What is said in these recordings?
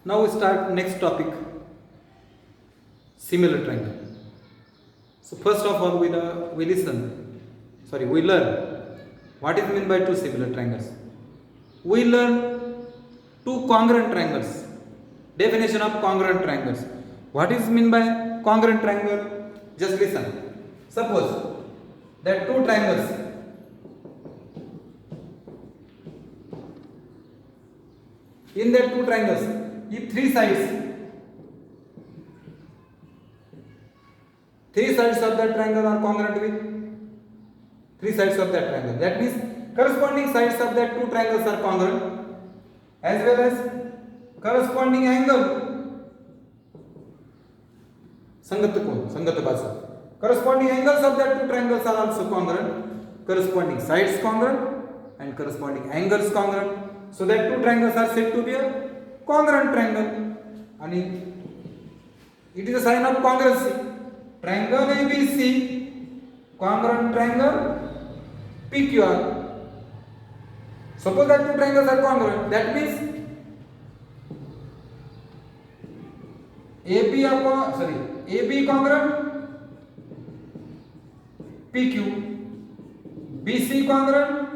Now we start next topic, similar triangle. So first of all, we learn what is meant by two similar triangles. We learn two congruent triangles. Definition of congruent triangles. What is meant by congruent triangle? Just listen. Suppose that two triangles. In that two triangles, if three sides of that triangle are congruent with three sides of that triangle. That means corresponding sides of that two triangles are congruent, as well as corresponding angle संगत बाजू. Corresponding angles of that two triangles are also congruent. Corresponding sides congruent and corresponding angles congruent. So that two triangles are said to be a congruent triangle. And it is a sign of congruency. Triangle ABC, congruent triangle PQR. Suppose that two triangles are congruent. That means AB congruent PQ, BC congruent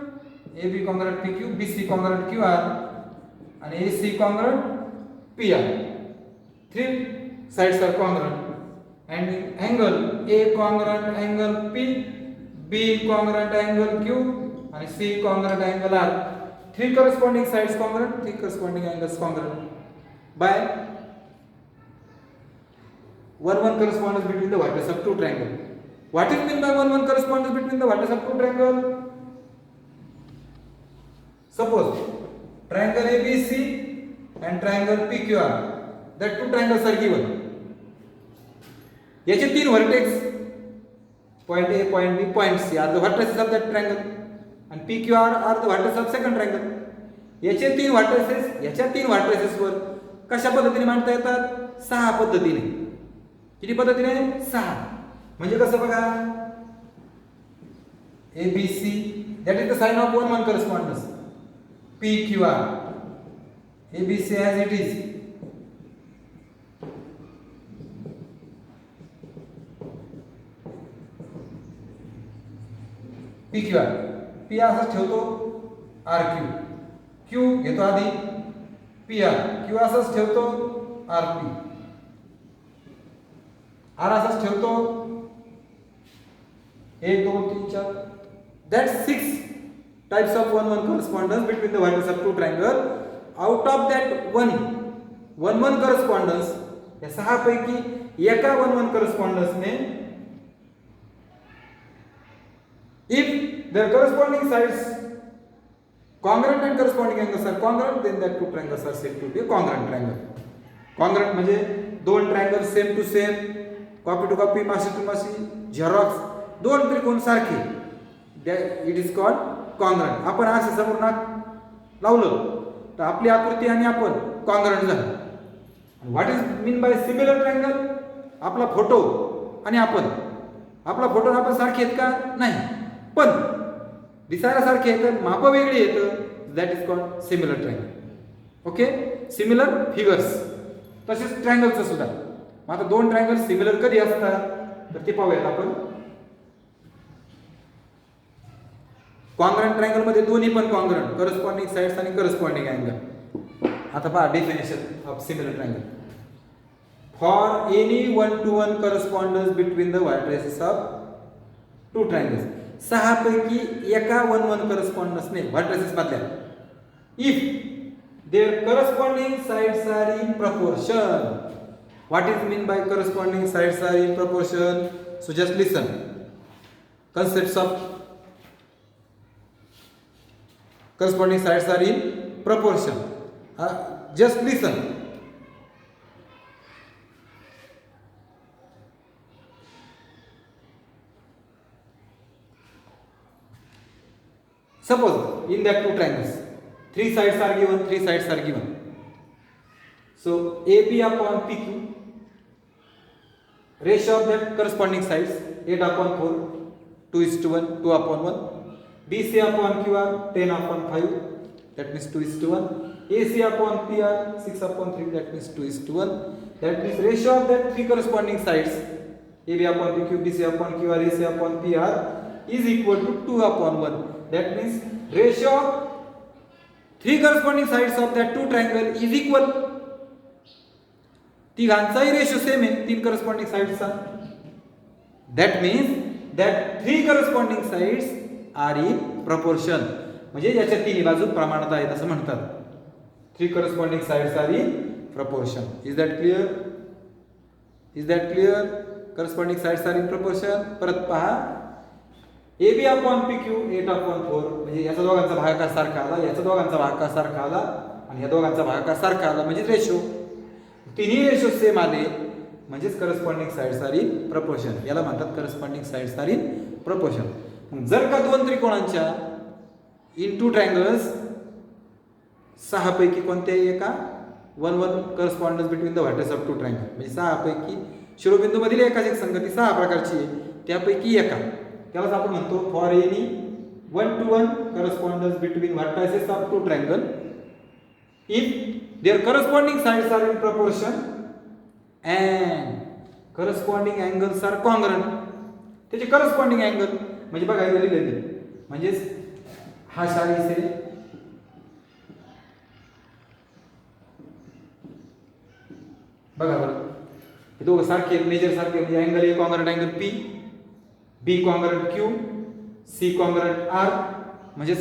AB congruent PQ, BC congruent QR, and AC congruent PR. Three sides are congruent, and angle A congruent angle P, B congruent angle Q, and C congruent angle R. Three corresponding sides congruent, three corresponding angles congruent. By 1-1 correspondence between the vertices of two triangles. What is meant by 1-1 correspondence between the vertices of two triangles? Suppose triangle ABC and triangle PQR, that two triangles are given. याचे तीन vertex, point A, point B, point C are the vertices of that triangle, and PQR are the vertices of second triangle. याचे तीन vertices वर कशा पद्धतीने मांडता येतात? सहा पद्धतीने. किती पद्धतीने? सहा. म्हणजे कसं बघा, ABC, that is the sign of 1-1 correspondence. PQR, ABC as it is. PQR, P असंच ठेवतो, RQ, Q घेतो आधी, PR, Q असंच ठेवतो, RP, R असंच ठेवतो, 1 2 3 4. That's 6 types of 1-1 correspondence between the vertices of two triangles. Out of that 1-1 correspondence, या सहा पैकी एका 1-1 correspondence ने, if their corresponding sides congruent and corresponding angles are congruent, then that two triangles are said to be a congruent triangle. Congruent म्हणजे दोन triangles same to same, copy to copy, माशी to माशी, xerox, दोन त्रिकोण सारखे, it is called congruent. आपण असं समोर लावलं तर आपली आकृती आणि आपण कॉन्ग्रंट झालं. What is mean by similar triangle? आपला फोटो आणि आपण सारखे आहेत का? नाही, पण दिसायला सारखे आहेत, माप वेगळी आहेत. That is called similar triangle. Okay, similar figures. तसेच ट्रायंगलचं सुद्धा. मग आता दोन ट्रायंगल सिमिलर कधी असतात तर ते पाहूयात आपण. कॉन्ग्रंट ट्रायंगल मध्ये दोन्ही पण कॉन्ग्रंट, करस्पॉन्डिंग साइड्स आणि करस्पॉन्डिंग अँगल. आता पहा definition of similar triangle. For any 1-1 correspondence between the vertices of two triangles. सहा पैकी एका 1-1 करस्पॉन्डन्सने वर्टिसेस मधल्या, if their corresponding sides are in proportion. What is mean by corresponding sides are in proportion? So just listen. Concepts of corresponding sides are in proportion. Just listen. Suppose in that two triangles, three sides are given. So AB upon PQ, ratio of that corresponding sides 8/4, 2:1, 2/1. BC upon QR 10/5, that means 2:1. AC upon PR 6 upon 3, that means 2:1. That means ratio of that three corresponding sides AB upon PQ, BC upon QR, AC upon PR is equal to 2 upon 1. That means ratio of three corresponding sides of that two triangle is equal. तिघांचाही ratio same आहे तीन corresponding साइड्सचा. That means that three corresponding sides are in proportion. म्हणजे याच्या तिन्ही बाजू प्रमाणात आहेत असं म्हणतात. Three corresponding sides are in proportion. Is that clear? Is that clear? Corresponding sides are in proportion. परत पहा AB अपॉन PQ 8 अपॉन 4 म्हणजे याचा दोघांचा भागाकार सारखा आला, याचा दोघांचा भागाकार सारखा आला आणि या दोघांचा भागाकार सारखा आला म्हणजे रेशो. तिन्ही रेशो सेम आले म्हणजेच corresponding sides are in proportion. याला म्हणतात corresponding sides are in proportion. जर का दोन त्रिकोणांच्या इन टू ट्रायंगल्स सहा पैकी कोणत्याही एका 1-1 correspondence between the vertex of two triangle म्हणजे सहा पैकी शिरोबिंदू मधील एकाच एक संगती सहा प्रकारची आहे त्यापैकी एका त्यालाच आपण म्हणतो for any 1-to-1 correspondence between vertices of two triangle if their corresponding sides are in proportion and corresponding angles are congruent. त्याचे corresponding angle म्हणजे बघा इथे लिहिलेले म्हणजे हा 40 आहे बघा बरं हे दोघं सारखे मेजर सारखे म्हणजे angle A congruent angle P, B congruent Q, C congruent R म्हणजे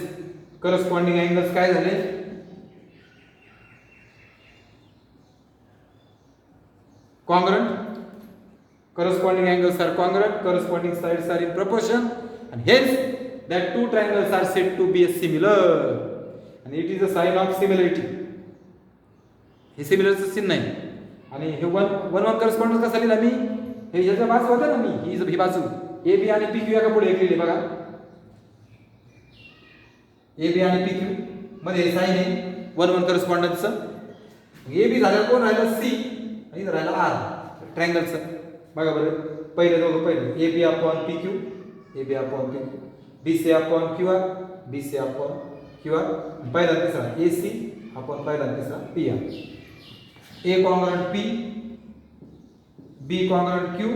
करस्पॉन्डिंग अँगल्स काय झाले congruent. Corresponding angles are congruent, corresponding sides are in proportion and hence that two triangles are said to be similar and it is a sign of similarity. हे सिमिलरचं चिन्ह आहे आणि हे one correspondence कसा लिहिला मी हे याच्या बाजू होता ना मी ही बाजू ए बी आणि पी क्यू एका पुढे लिहिली बघा ए बी आणि पी क्यू मध्ये साइन आहे वन करस्पॉन्डन्सचं. ए बी झाल्यावर कोण राहिलं सी इधर राहिला आर ट्रायंगलचं बघा बरं पहिले दोघं पहिले A B upon P Q A B upon P Q B C upon Q R B C upon Q R पहिला तिसरा ए सी अपॉन पहिला तिसरा P R A congruent P B congruent Q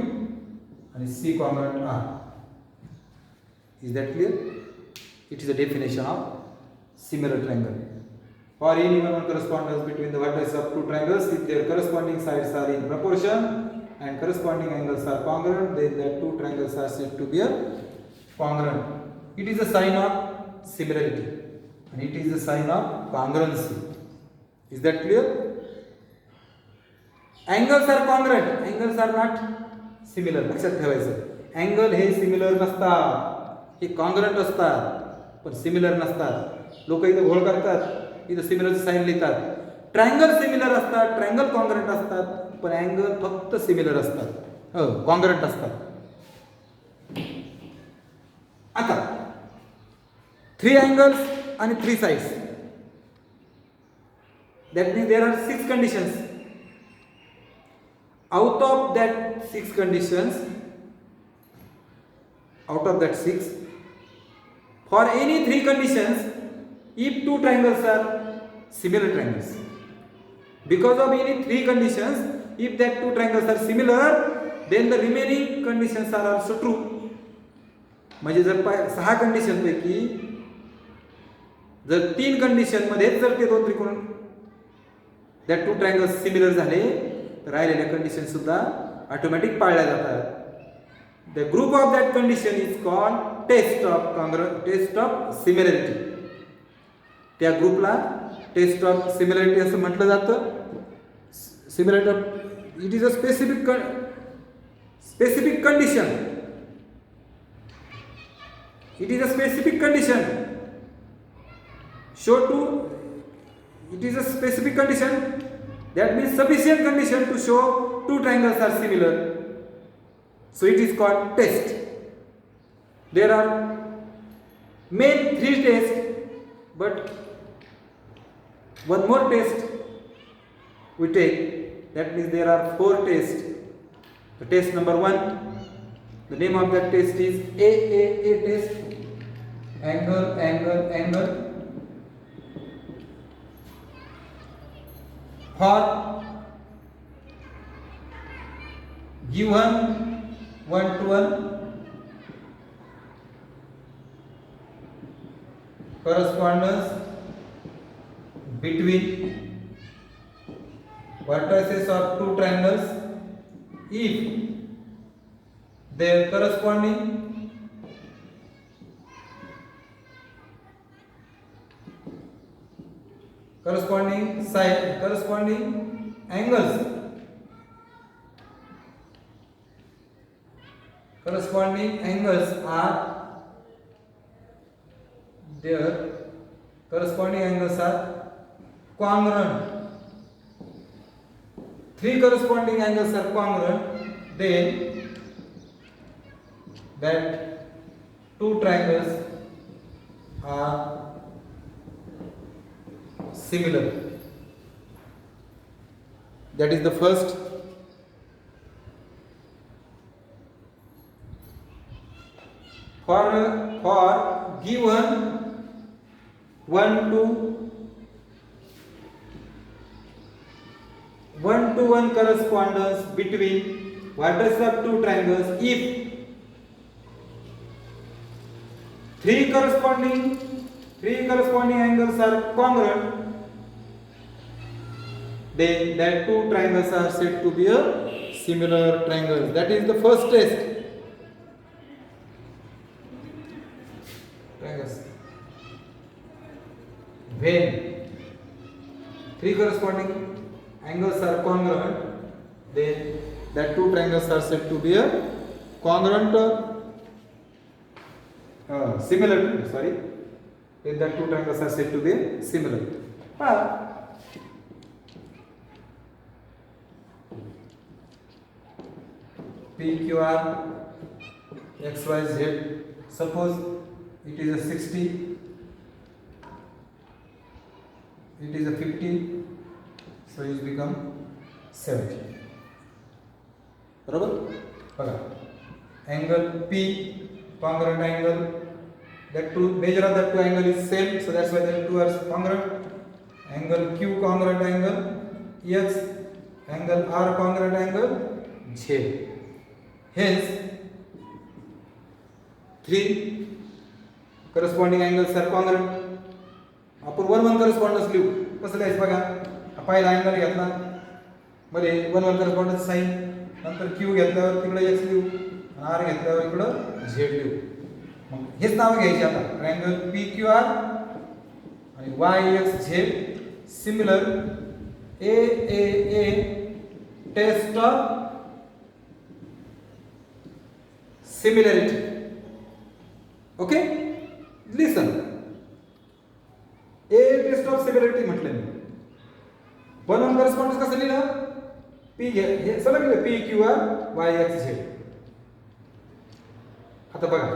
आणि C congruent R. Is that clear? It is a definition of similar triangle. For any one correspondence between the vertices of two triangles, if their corresponding sides are in proportion and corresponding angles are congruent, then the two triangles are said to be a congruent. It is a sign of similarity and it is a sign of congruency. Is that clear? Angles are congruent. Angles are not similar. लक्षात ठेवायचं. Angle हे similar नसतात. हे congruent असतात पण similar नसतात. लोक इथे घोळ करतात. इथं सिमिलरचं साइन लिहितात. ट्रायंगल सिमिलर असतात, ट्रायंगल कॉन्ग्रंट असतात पण अँगल फक्त सिमिलर असतात कॉन्ग्रंट असतात. आता 3 अँगल्स आणि 3 sides that means there are 6 conditions. Out of that 6 conditions out of that 6 for any 3 conditions if two triangles are similar triangles because of any 3 conditions if that two triangles are similar then the remaining conditions are also true. म्हणजे जर 6 condition पैकी जर 3 condition मध्ये जर ते दोन त्रिकोण that two triangles similar झाले तर राहिलेल्या कंडिशन सुद्धा ऑटोमॅटिक पाळल्या जातात. The group of that condition is called test of similarity. त्या ग्रुपला टेस्ट ऑफ सिमिलरिटी असं म्हटलं जातं. Similarity it is a specific condition. It is a specific condition show to it is a specific condition that means sufficient condition to show two triangles are similar. So it is called test. There are main 3 tests, but one more test we take. That means there are 4 tests. The test number 1, the name of that test is AAA test. Angle, angle, angle. for given one to one correspondence between vertices of two triangles if their corresponding angles are their corresponding angles are congruent. Three corresponding angles are congruent, then that two triangles are similar. That is the first. For given one to one correspondence between vertices of two triangles if three corresponding angles are congruent, then that two triangles are said to be a similar triangles. That is the first test. Triangles. When three corresponding angles are congruent, then that two triangles are said to be a congruent similar. Sorry, then that two triangles are said to be similar. PQR XYZ. Suppose it is a 60, it is a 50, so it become 70. बरोबर बघा, angle P congruent angle, that two measure of that two angle is same, so that's why the two are congruent. Angle Q congruent angle X, angle R congruent angle Z. Hence three corresponding angles are congruent. आपण one correspondence लिहू. कसं लिहायचं बघा, पहिला angle घेतला मध्ये one correspondence sign, नंतर Q घेतल्यावर तिकडे X लिहू आणि R घेतल्यावर इकडे Z लिहू. मग हेच नाव घ्यायचे आता, ट्रायंगल PQR आणि YXZ similar AAA test of similarity. Okay, listen. A test of similarity म्हटलं मी. वन correspondence कसं लिहिलं? P हे सलग लिहिलं PQR YXZ. आता बघा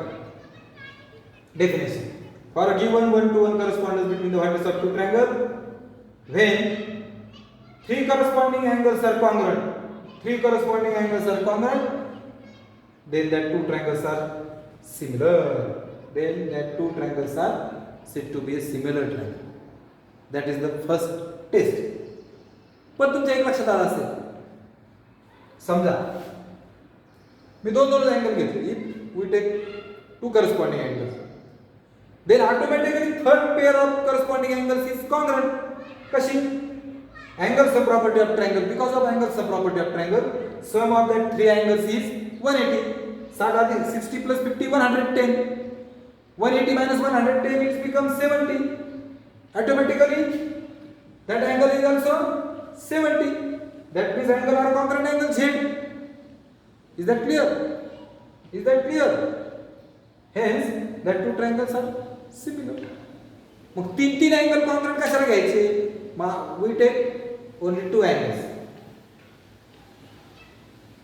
definition. For a given one to one correspondence between the vertices of two triangles, when three corresponding angles are congruent, then that two triangles are similar. Then that two triangles are said to be a similar triangle. That is the first test. पण तुमच्या एक लक्षात आलं असेल, समजा मी दोन angle घेतले. If we take two corresponding angles, then automatically third pair of corresponding angles is congruent. कशी? Angles are property of triangle. Because of angles are property of triangle, sum of that three angles is 180. 60 plus 50 110. 180 minus 110 it becomes 70. Automatically that angle is also 70. That means angle are congruent angle Z. Is that clear? Hence that two triangles are similar. मग तीन angle congruent कशाला घ्यायचे? we take only two angles.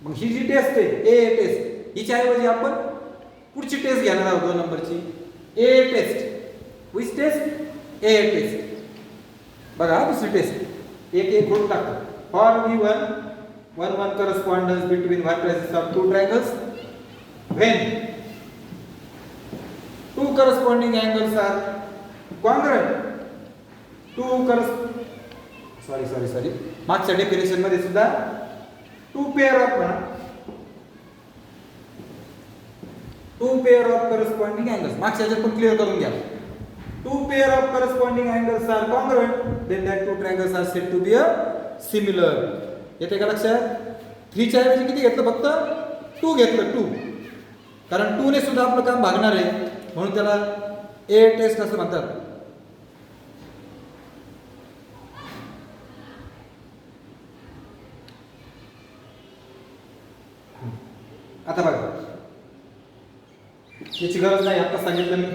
मग ही जी taste आहे ए taste, हिच्या ऐवजी आपण पुढची टेस्ट घेणार आहोत 2 नंबरची A test. Which test? A test. बघा दुसरी टेस्ट एक करून टाकतो. For given one correspondence between vertices of two triangles, when two corresponding angles are congruent, two sorry मागच्या डेफिनेशन मध्ये सुद्धा two pair of corresponding angles मागच्या ह्याच्यात पण क्लिअर करून घ्या. Two pair of corresponding angles are congruent then that two triangles are said to be a similar. येते का लक्षात? 3 च्या ऐवजी किती घेतलं? फक्त 2 घेतलं. 2 कारण 2 ने सुद्धा आपलं काम भागणार आहे म्हणून त्याला ए टेस्ट असं म्हणतात. आता बघा याची गरज नाही, आता सांगितलं मी.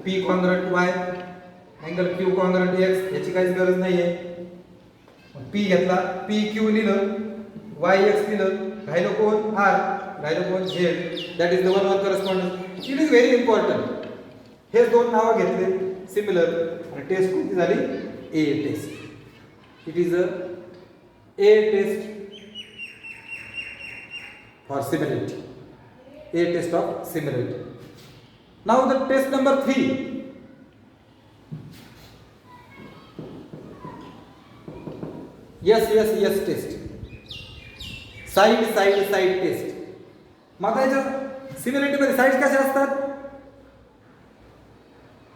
P congruent Y angle Q congruent X याची काहीच गरज नाहीये. P घेतला, PQ लिहिलं, YX लिहिलं, राहिलं कोण? R, राहिलं कोण? Z. That is the one correspondence. It is very important. हे दोन नावं घेतले सिमिलर आणि टेस्ट कोणती झाली? A test. It is a A test for similarity. A test of similarity. Now the test number 3. Yes test. Side test. मग याच्या similarity मध्ये साइड्स कशा असतात?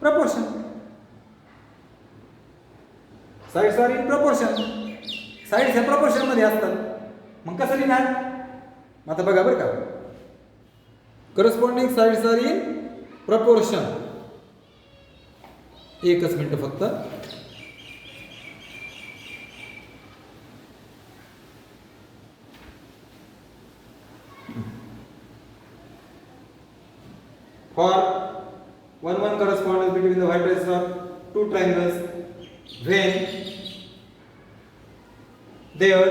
Proportion. Sides are in proportion. Sides ह्या proportion मध्ये असतात. मग कसं लिहिणार? आता बघा बरं का, corresponding sides are in proportion. एकच मिनिट फक्त. For 1 correspondence between the vertices of two triangles when their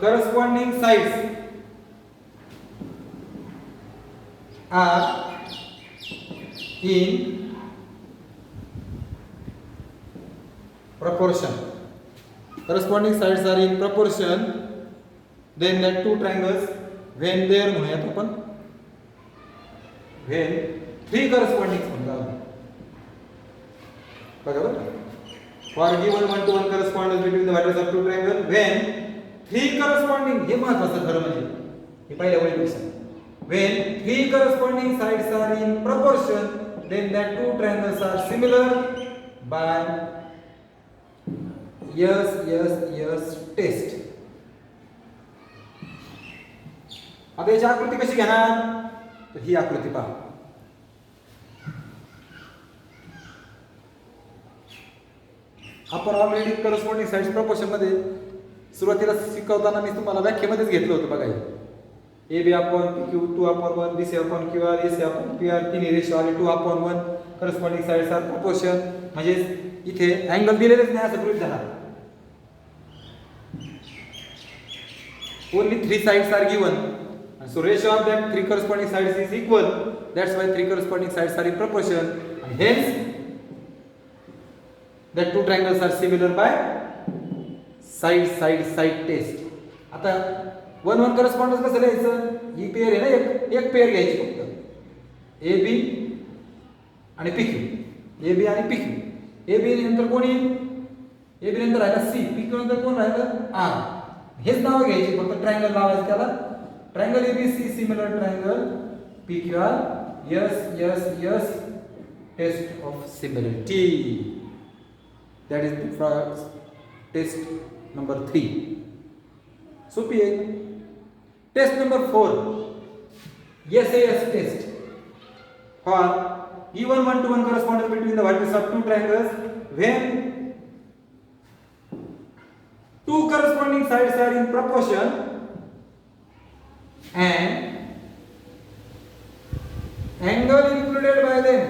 corresponding sides are in proportion. Corresponding sides are in proportion. Then that two triangles when there म्हणूयात आपण when three corresponding समजा बघा बरं. For given 1-to-1 correspondence between the vertices of two triangles when three corresponding, हे महत्त्वाचं खरं म्हणजे हे पहिल्या ओळीपेक्षा, when three corresponding sides are in proportion then that two triangles are similar by yes test. आता याची आकृती कशी घेणार? तर ही आकृती पहा. आपण ऑलरेडी करस्पॉन्डिंग साइड्स प्रपोर्शन मध्ये सुरुवातीला शिकवताना मी तुम्हाला व्याख्येमध्येच घेतलं होतं बघा. AB upon PQ 2/1 BC upon QR AC upon PR तिन्ही रेशो आले 2/1 करस्पॉन्डिंग साइड्स आर प्रपोर्शन. म्हणजे इथे अँगल दिलेलेच नाही असं गृहीत धरा. only 3 sides are given and so ratio of that 3 corresponding sides is equal. That's why 3 corresponding sides are in proportion and hence that two triangles are similar by side test. आता 1-1 correspondence कसं लिहायचं? ही pair आहे ना, एक pair घ्यायची फक्त AB आणि PQ. AB आणि PQ. AB नंतर कोण येईल? AB नंतर राहिला C, PQ नंतर कोण राहिलं? R. हेच नाव घ्यायची फक्त ट्रायंगल लावायचं त्याला. Triangle ABC similar triangle PQR. yes test of similarity. That is the test number 3. सोपी आहे. Test number 4 SAS test. For even 1-to-1 correspondence between the vertices of two triangles when two corresponding sides are in proportion and angle included by them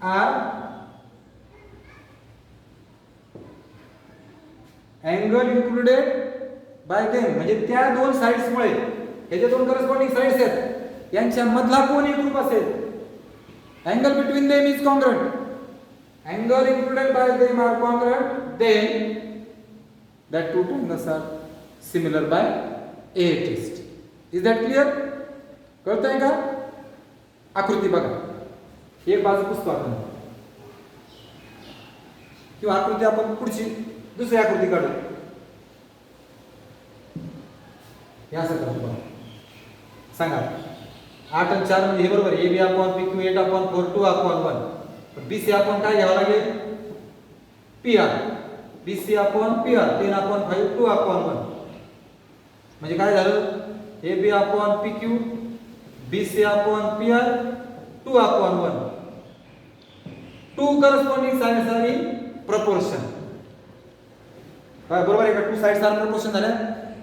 are angle included by them म्हणजे त्या दोन sides मुळे हे जे दोन corresponding sides आहेत यांच्या मधला कोण एकरूप असेल. Angle between them is congruent angle included by them are congruent, then that two triangles are similar by A test. Is that clear? कळतंय का? आकृती बघा, एक बाजू पुसतो आपण किंवा आकृती आपण पुढची दुसरी आकृती काढू. या असं सांगा 8 आणि 4 म्हणजे हे बरोबर आहे. AB upon PQ 8 upon 4 2 upon 1. पण BC आपण काय घ्यावं लागेल? PR. BC upon PR 3 upon 5 2 upon 1. म्हणजे काय झालं? AB upon PQ BC upon PR 2 upon 1. Two corresponding sides are in proportion. बरोबर आहे का? टू साइड्स आर प्रपोर्शन झाल्या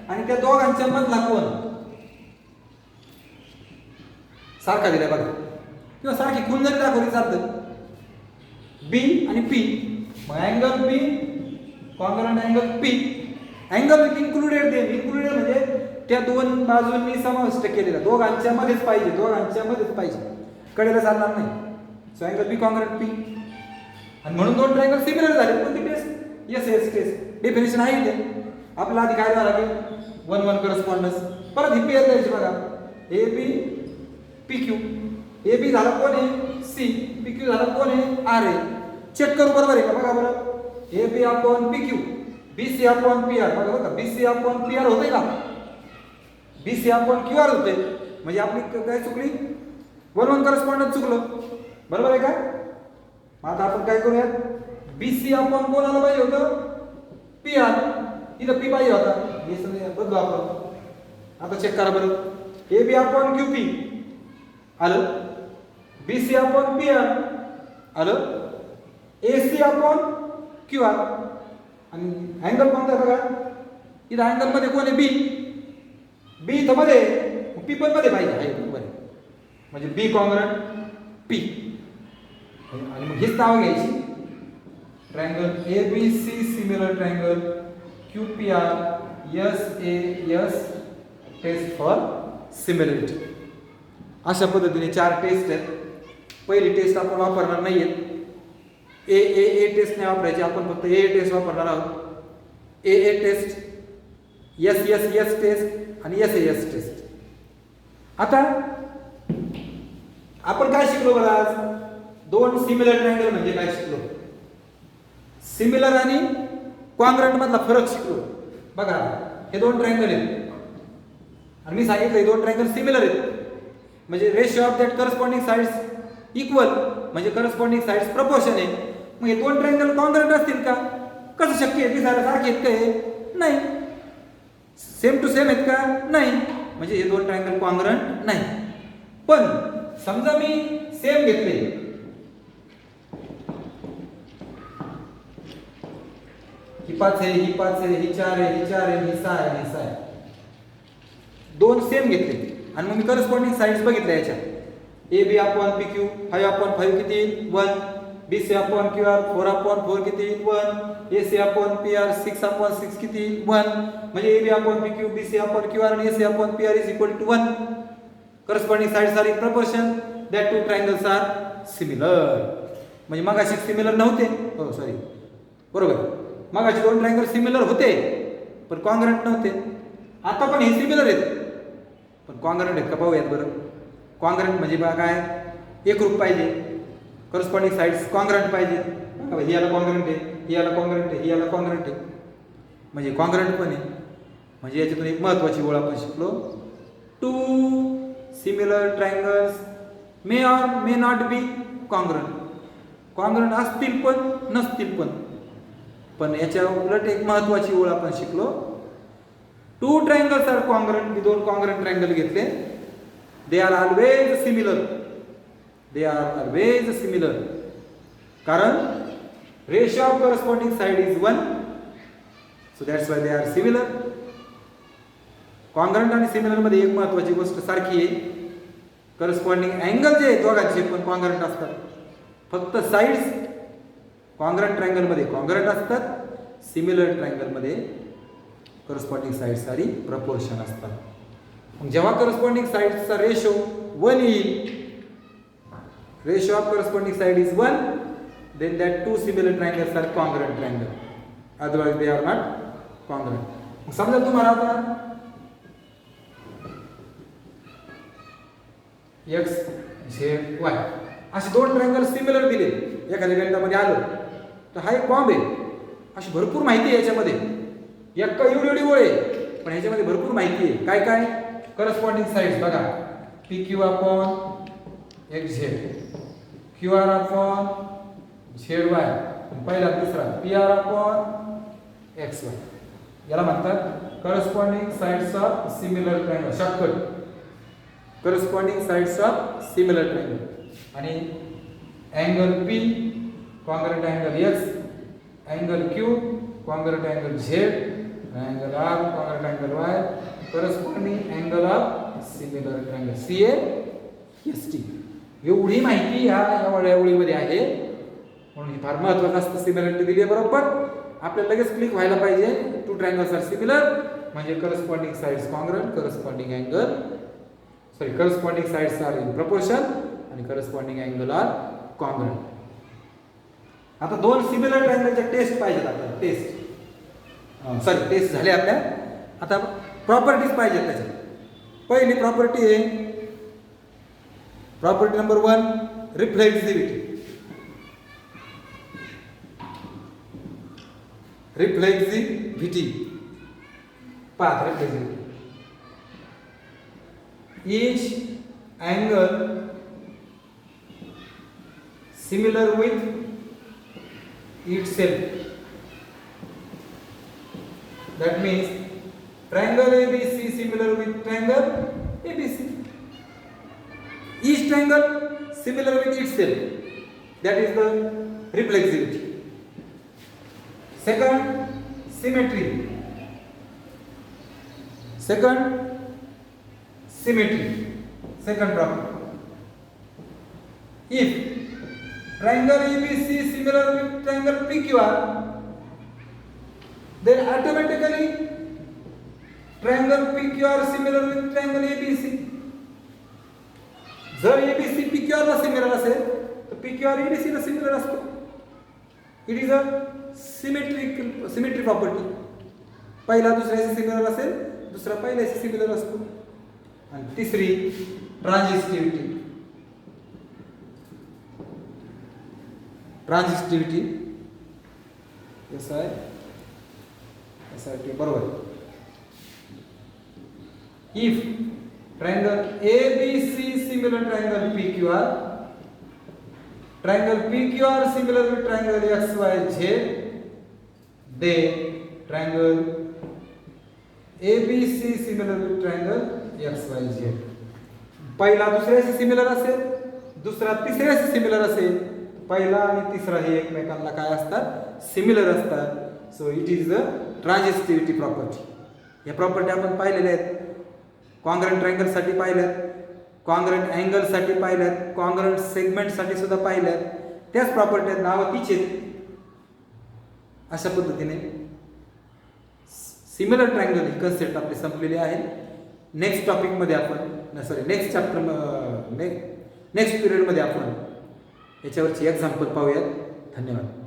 आणि त्या दोघांच्या मधला कोन सारखा दिलाय बघा, किंवा सारखी खून जरी दाखवली चालतं. बी आणि पी, मग angle B congruent angle P. Angle included them, included म्हणजे त्या दोन बाजूंनी समाविष्ट केलेला, दोघांच्या मध्येच पाहिजे, दोघांच्या मध्येच पाहिजे, कडेला चालणार नाही. So angle B congruent P. आणि म्हणून दोन ट्रायंगल सिमिलर झाले. कोणती test? Yes yes test. Definition आहे इथे. आपला आधी काय द्यावं लागेल? 1 1 करस्पॉन्डन्स. परत ही पेअर द्यायची बघा, A B P Q. A बी झाला कोण आहे? सी. पी क्यू झाला कोण आहे? आर आहे. चेक करू बरोबर आहे का? बघा बरं, A B upon P Q B C upon P R. बघा बघा, B C upon P R होते का? B C upon Q R होते. म्हणजे आपली काय चुकली? 1 1 करस्पॉन्डन्स चुकलं. बरोबर आहे का? आता आपण काय करूयात? बी सी अपॉन कोण आलं पाहिजे होतं? P R. इथं पी पाहिजे होता. हे सगळे बदलू आपण. आता चेक करा बरं, A B upon Q P आलं, B C upon P R आलं, A C upon Q R. आणि अँगल कोणता आहे बघा? इथं अँगल मध्ये कोण आहे? बी. बी इथं मध्ये, पी पण मध्ये पाहिजे आहे. बरोबर आहे. म्हणजे बी कॉन्ग्रुएंट पी. आणि मग हेच नाव घ्यायची, triangle A B C similar triangle Q P R S A S test for similarity. अशा पद्धतीने 4 टेस्ट आहेत. पहिली टेस्ट आपण वापरणार नाहीये, ए ए ए टेस्ट नाही वापरायची, आपण फक्त ए टेस्ट वापरणार आहोत. A A test, S S S test आणि एस ए एस टेस्ट. आता आपण काय शिकलो बघा आज? दोन सिमिलर ट्रायंगल म्हणजे काय शिकलो? सिमिलर आणि कॉन्ग्रुएंट मधला फरक शिकलो. बघा, हे दोन ट्रायंगल आहेत आणि मी सांगितलं हे दोन ट्रायंगल सिमिलर आहेत. म्हणजे ratio of that corresponding sides equal, म्हणजे करस्पॉन्डिंग साइड्स प्रपोर्शन आहे. मग हे दोन ट्रायंगल कॉन्ग्रुएंट असतील का? कसं शक्य आहे? दिसायला सारखे आहेत का? हे नाही. सेम टू सेम आहेत का? नाही. म्हणजे हे दोन ट्रायंगल कॉन्ग्रुएंट नाही. पण समजा मी सेम घेतले, ही 5 आहे, ही 5 आहे, ही 4 आहे, ही 4 आहे, ही 6 आहे, ही 6 आहे. दोन सेम घेतले आणि मग मी करस्पॉन्डिंग साइड्स बघितल्या याच्या. A B upon P Q 5 upon 5 किती? 1. B C upon Q R 4 upon 4 किती? 1. A C upon P R 6 upon 6 किती? 1. म्हणजे A B upon P Q B C upon Q R आणि A C upon P R is equal to 1. Corresponding sides are in proportion, that two triangles are similar. म्हणजे मगाशी similar नव्हते, हो sorry बरोबर, मगाशी दोन ट्रायंगल सिमिलर होते पण कॉन्ग्रुएंट नव्हते. आता पण हे सिमिलर आहेत पण कॉन्ग्रुएंट आहेत का पाहूयात बरं. कॉन्ग्रुएंट म्हणजे बघा काय? एकरूप पाहिजे, करस्पॉन्डिंग साइड्स कॉन्ग्रुएंट पाहिजे. ही याला कॉन्ग्रुएंट आहे, ही याला कॉन्ग्रुएंट आहे, ही याला कॉन्ग्रुएंट आहे. म्हणजे कॉन्ग्रुएंट पण आहे. म्हणजे याच्यातून एक महत्त्वाची ओळ आपण शिकलो, two similar triangles may or may not be congruent. Congruent असतील पण नसतील पण. पण याच्या उलट एक महत्त्वाची ओळ आपण शिकलो, टू ट्रायंगल्स आर कॉन्ग्रुएंट. मी दोन कॉन्ग्रुएंट ट्रायंगल घेतले, they are always similar. They are always similar कारण ratio of corresponding side is 1, so that's why they are similar. Congruent आणि सिमिलर मध्ये एक महत्त्वाची गोष्ट सारखी आहे, करस्पॉन्डिंग अँगल जे आहेत दोघांचे पण कॉन्ग्रुएंट असतात. फक्त साइड्स कॉन्ग्रुएंट ट्रायंगल मध्ये कॉन्ग्रुएंट असतात, सिमिलर ट्रायंगल मध्ये corresponding sides are in proportion असतात. मग जेव्हा करस्पॉन्डिंग साइड्सचा रेशो 1 येईल, ratio of corresponding side is 1, then that two similar triangles are congruent triangle. Otherwise they are not congruent. समजा तुम्हाला आता x z y असे दोन ट्रायंगल सिमिलर दिले, एखाद्या गणितामध्ये आलं तर हा एक बॉम्ब आहे. अशी भरपूर माहिती आहे याच्यामध्ये, एक एवढी एवढी ओळ आहे पण याच्यामध्ये भरपूर माहिती आहे. काय काय करस्पॉन्डिंग साइड्स बघा, P Q upon X Z, Q R upon Z Y, पहिला दुसरा P R upon X Y, याला म्हणतात corresponding sides of similar triangle. Shortcut corresponding sides of similar triangle. आणि angle P congruent angle X, angle Q congruent angle Z, angle R congruent angle Y, corresponding angle of similar triangle CAST. एवढी माहिती या ओळीमध्ये आहे, म्हणून ही फार महत्त्वाचं असतं. सिमिलरिटी दिली आहे बरोबर, आपल्याला लगेच क्लिक व्हायला पाहिजे. टू ट्रायंगल्स आर सिमिलर म्हणजे corresponding sides congruent, corresponding angle corresponding sides are in proportion आणि करस्पॉन्डिंग अँगल आर कॉन्ग्रुएंट. आता दोन सिमिलर ट्रायंगलच्या टेस्ट पाहिजेत आपल्याला. टेस्ट झाले आपल्या. आता प्रॉपर्टीज पाहिजेत त्याच्यात. पहिली प्रॉपर्टी आहे प्रॉपर्टी नंबर 1, रिफ्लेक्सिव्हिटी. रिफ्लेक्सिव्हिटी पाहत reflexivity. Each angle similar with itself. That means triangle ABC similar with triangle ABC. Each triangle similar with itself. That is the reflexivity. Second, symmetry. Second, symmetry. Second property. If triangle ABC is similar with triangle PQR, then automatically triangle PQR similar with triangle ABC. जर ABC PQR ला similar असेल तर PQR ABC ला similar असतो. It is a symmetry property. पहिला दुसऱ्याशी similar असेल, दुसरा पहिल्याशी सिमिलर असतो. आणि तिसरी ट्रान्झिस्टिव्हिटी. ट्रान्झिस्टिव्हिटी SI बरोबर. If triangle ABC similar triangle PQR, triangle PQR similar with triangle XYZ, then triangle ABC similar with triangle XYZ. पहिला दुसऱ्याशी सिमिलर असेल, दुसरा तिसऱ्याशी सिमिलर असेल. पहिला आणि तिसरा हे एकमेकांना काय असतात, सिमिलर असतात. So it is the transitivity property. या प्रॉपर्टी आपण पाहिलेल्या आहेत. कॉन्ग्रुएंट ट्रायंगल साठी पाहिल्यात, कॉन्ग्रुएंट अँगल साठी पाहिल्यात, कॉन्ग्रुएंट सेगमेंट साठी सुद्धा पाहिल्यात. त्याच प्रॉपर्टी आहेत, नावं तीच आहेत. अशा पद्धतीने सिमिलर ट्रायंगल ही कन्सेप्ट आपली संपलेली आहे. नेक्स्ट टॉपिकमध्ये आपण नेक्स्ट चॅप्टर नेक्स्ट पिरियडमध्ये आपण याच्यावरची एक्झाम्पल पाहूयात. धन्यवाद.